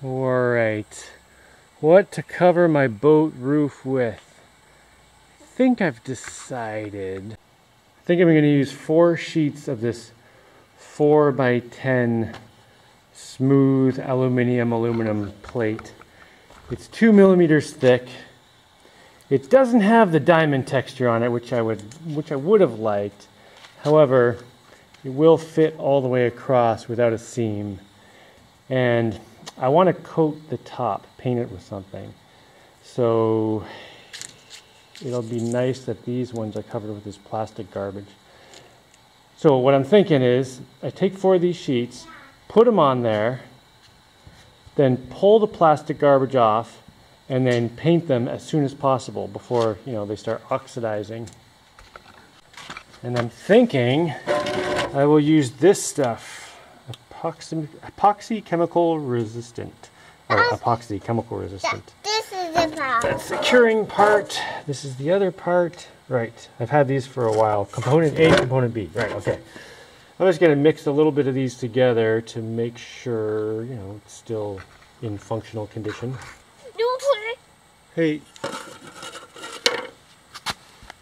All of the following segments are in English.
Alright, what to cover my boat roof with? I think I've decided. I think I'm going to use 4 sheets of this 4x10 smooth aluminum plate. It's 2 millimeters thick. It doesn't have the diamond texture on it, which I would have liked. However, it will fit all the way across without a seam. And I want to coat the top, paint it with something. So it'll be nice that these ones are covered with this plastic garbage. So what I'm thinking is, I take 4 of these sheets, put them on there, then pull the plastic garbage off, and then paint them as soon as possible before, they start oxidizing. And I'm thinking I will use this stuff. Epoxy chemical resistant. Or epoxy chemical resistant. This is the part. That's the curing part. This is the other part. Right. I've had these for a while. Component A, component B. Right, okay. I'm just going to mix a little bit of these together to make sure, it's still in functional condition. Hey.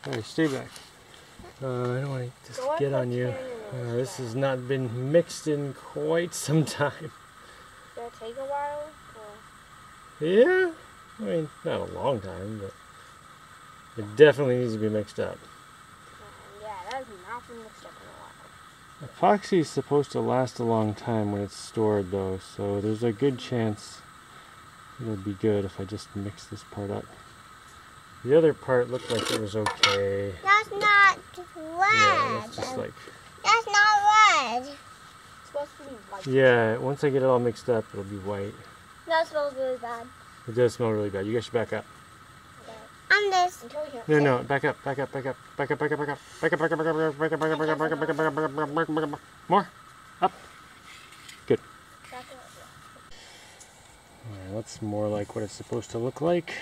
Hey, stay back. I don't want to just get on you. This has not been mixed in quite some time. Did it take a while? Or? Yeah, I mean, not a long time, but it definitely needs to be mixed up. Yeah, that has not been mixed up in a while. Epoxy is supposed to last a long time when it's stored, though, so there's a good chance it'll be good if I just mix this part up. The other part looked like it was okay. That's not red. Yeah, it's just like... That's not red. It's supposed to be white. Yeah, once I get it all mixed up, it'll be white. That smells really bad. It does smell really bad. You guys should back up. Okay. I'm this. No, back up. More. Up. Good. Alright, that's more like what it's supposed to look like.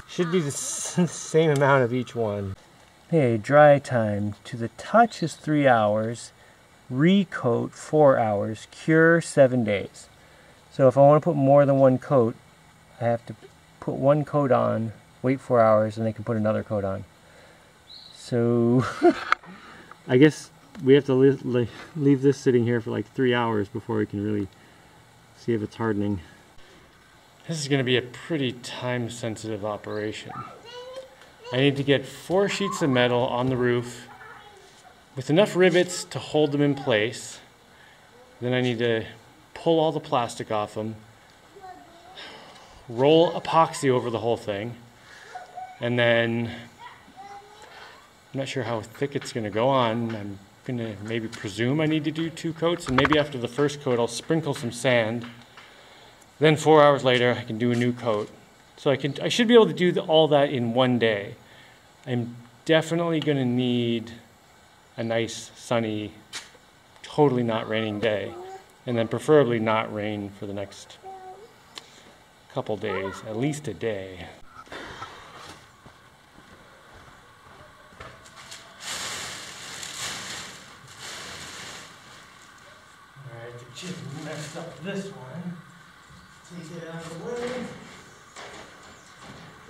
Should be the same amount of each one. Okay, dry time. To the touch is 3 hours. Recoat 4 hours. Cure 7 days. So if I want to put more than one coat, I have to put one coat on, wait 4 hours, and they can put another coat on. So I guess we have to leave this sitting here for like 3 hours before we can really see if it's hardening. This is going to be a pretty time-sensitive operation. I need to get 4 sheets of metal on the roof with enough rivets to hold them in place. Then I need to pull all the plastic off them, roll epoxy over the whole thing, and then I'm not sure how thick it's going to go on. I'm going to maybe presume I need to do 2 coats, and maybe after the first coat I'll sprinkle some sand. Then 4 hours later, I can do a new coat. So I should be able to do all that in one day. I'm definitely going to need a nice, sunny, totally not raining day. And then preferably not rain for the next couple days, at least a day. All right, I just messed up this one. Take it out of the way.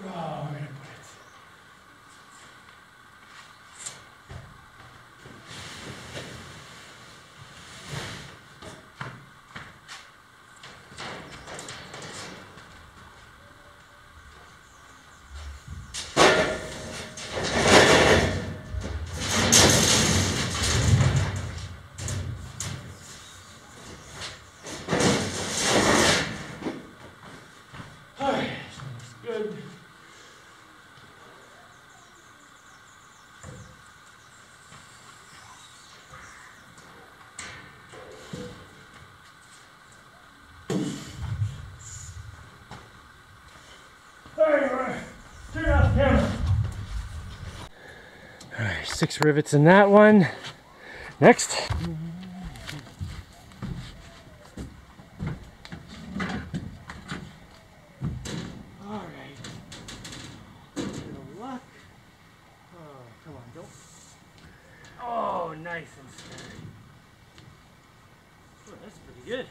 Oh, we're going to put it. Good. Turn off the camera. All right, 6 rivets in that one. Next. nice and sturdy. Oh, that's pretty good.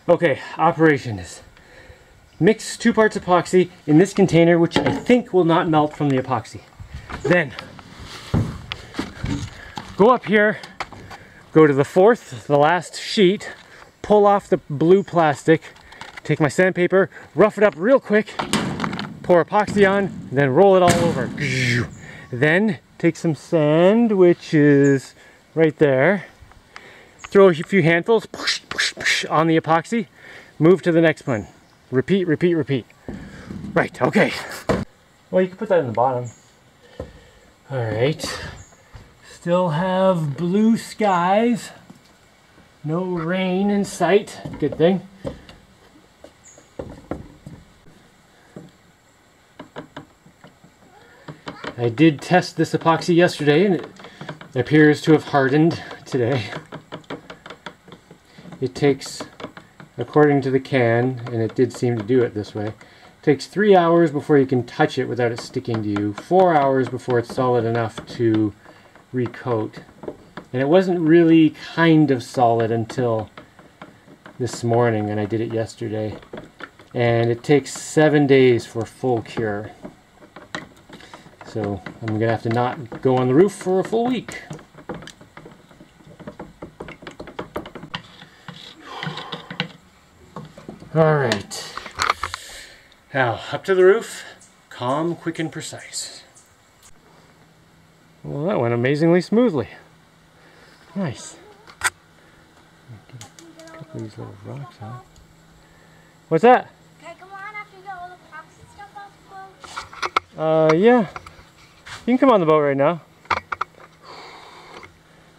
Okay, operation is mix 2 parts epoxy in this container, which I think will not melt from the epoxy. Then go up here, go to the 4th, the last sheet, pull off the blue plastic, take my sandpaper, rough it up real quick, pour epoxy on, then roll it all over. Then take some sand, which is right there, throw a few handfuls on the epoxy, move to the next one. Repeat, repeat, repeat. Right, okay. Well, you can put that in the bottom. All right. Still have blue skies. No rain in sight. Good thing. I did test this epoxy yesterday and it appears to have hardened today. It takes, according to the can, and it did seem to do it this way, it takes 3 hours before you can touch it without it sticking to you, 4 hours before it's solid enough to recoat. And it wasn't really kind of solid until this morning, and I did it yesterday. And it takes 7 days for full cure. So I'm going to have to not go on the roof for a full week. Alright, now up to the roof, calm, quick and precise. Well, that went amazingly smoothly. Nice. Get a couple of these little rocks out. What's that? Can I come on after you get all the epoxy stuff off the boat? Yeah. You can come on the boat right now.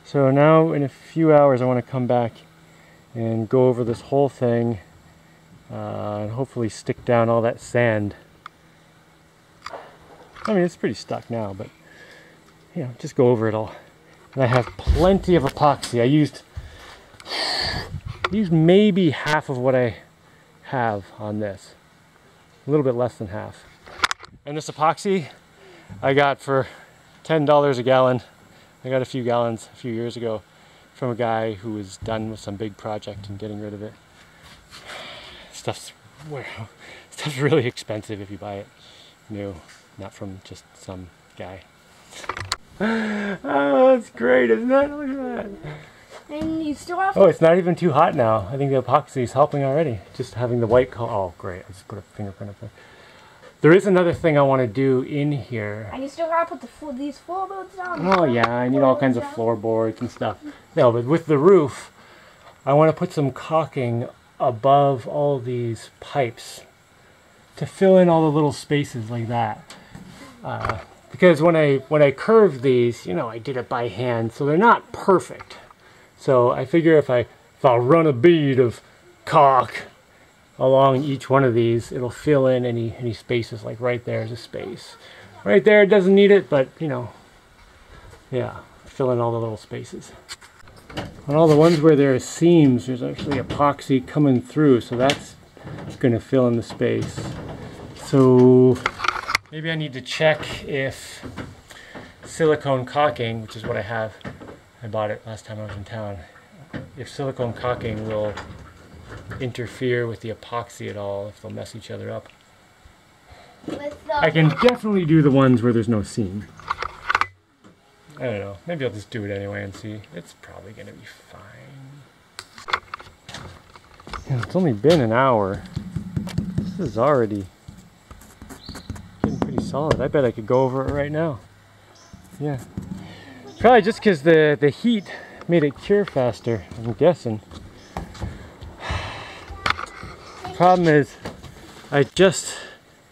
So now in a few hours I want to come back and go over this whole thing. And hopefully stick down all that sand. I mean, it's pretty stuck now, but you know, just go over it all. And I have plenty of epoxy. I used maybe half of what I have on this. A little bit less than half. And this epoxy I got for $10 a gallon. I got a few gallons a few years ago from a guy who was done with some big project and getting rid of it. Stuff's really expensive if you buy it new, not from just some guy. Oh, that's great, isn't it? Look at that. And you still have... Oh, it's not even too hot now. I think the epoxy is helping already. Just having the white color. Oh, great. I just put a fingerprint up there. There is another thing I want to do in here. And you still gotta put these floorboards down. Oh yeah, I need all kinds of floorboards and stuff. No, but with the roof, I want to put some caulking above all these pipes to fill in all the little spaces like that. Because when I curved these, you know, I did it by hand, so they're not perfect. So I figure if I'll run a bead of caulk along each one of these, it'll fill in any spaces. Like right there's a space. Right there it doesn't need it, but you know, yeah, fill in all the little spaces. On all the ones where there are seams, there's actually epoxy coming through, so that's going to fill in the space. So maybe I need to check if silicone caulking, which is what I have, I bought it last time I was in town, if silicone caulking will interfere with the epoxy at all, if they'll mess each other up. With the I can definitely do the ones where there's no seam. I don't know. Maybe I'll just do it anyway and see. It's probably gonna be fine. Yeah, it's only been an hour. This is already getting pretty solid. I bet I could go over it right now. Yeah. Probably just because the heat made it cure faster, I'm guessing. Problem is, I just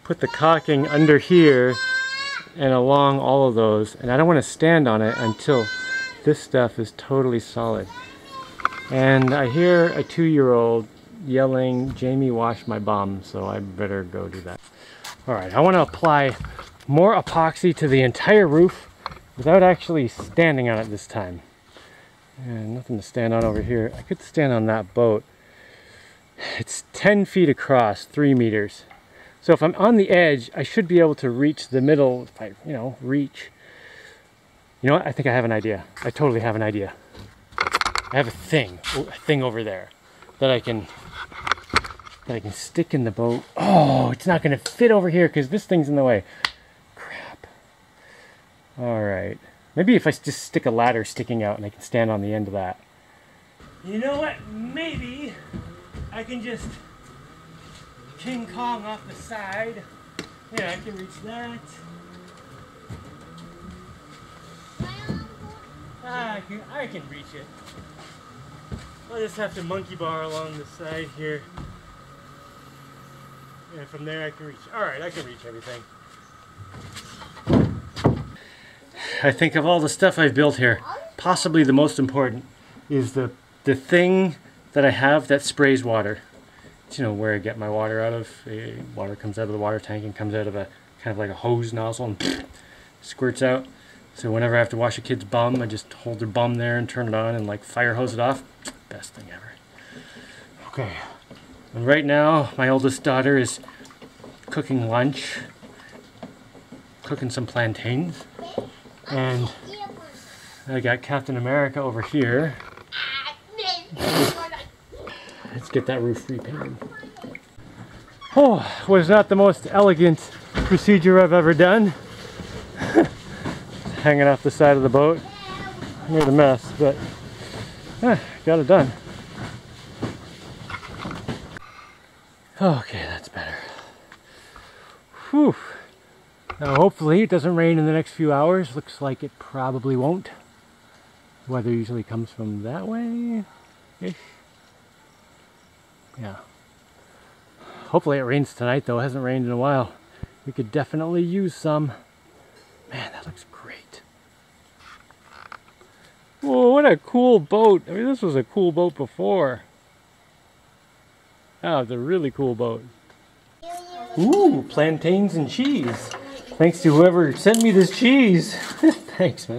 put the caulking under here and along all of those, and I don't want to stand on it until this stuff is totally solid. And I hear a 2-year-old yelling, "Jaimie, wash my bum," so I better go do that. Alright, I want to apply more epoxy to the entire roof without actually standing on it this time. And nothing to stand on over here. I could stand on that boat. It's 10 feet across, 3 meters. So if I'm on the edge, I should be able to reach the middle if I, reach. You know what? I think I have an idea. I totally have an idea. I have a thing over there that I can stick in the boat. Oh, it's not going to fit over here because this thing's in the way. Crap. All right. Maybe if I just stick a ladder sticking out and I can stand on the end of that. You know what? Maybe I can just King Kong off the side. Yeah, I can reach that. I can reach it. I'll just have to monkey bar along the side here. And from there I can reach. Alright, I can reach everything. I think of all the stuff I've built here, possibly the most important is the thing that I have that sprays water. It's, where I get my water out of. Water comes out of the water tank and comes out of a kind of like a hose nozzle and squirts out. So whenever I have to wash a kid's bum, I just hold their bum there and turn it on and like fire hose it off. Best thing ever. Okay. And right now, my oldest daughter is cooking lunch. Cooking some plantains. And I got Captain America over here. Let's get that roof repainted. Oh, was not the most elegant procedure I've ever done. Hanging off the side of the boat. I made a mess, but got it done. Okay, that's better. Whew. Now hopefully it doesn't rain in the next few hours. Looks like it probably won't. Weather usually comes from that way-ish. Yeah. Hopefully it rains tonight though. It hasn't rained in a while. We could definitely use some. Man, that looks great. Whoa, what a cool boat. I mean, this was a cool boat before. Oh, it's a really cool boat. Ooh, plantains and cheese. Thanks to whoever sent me this cheese. Thanks, man.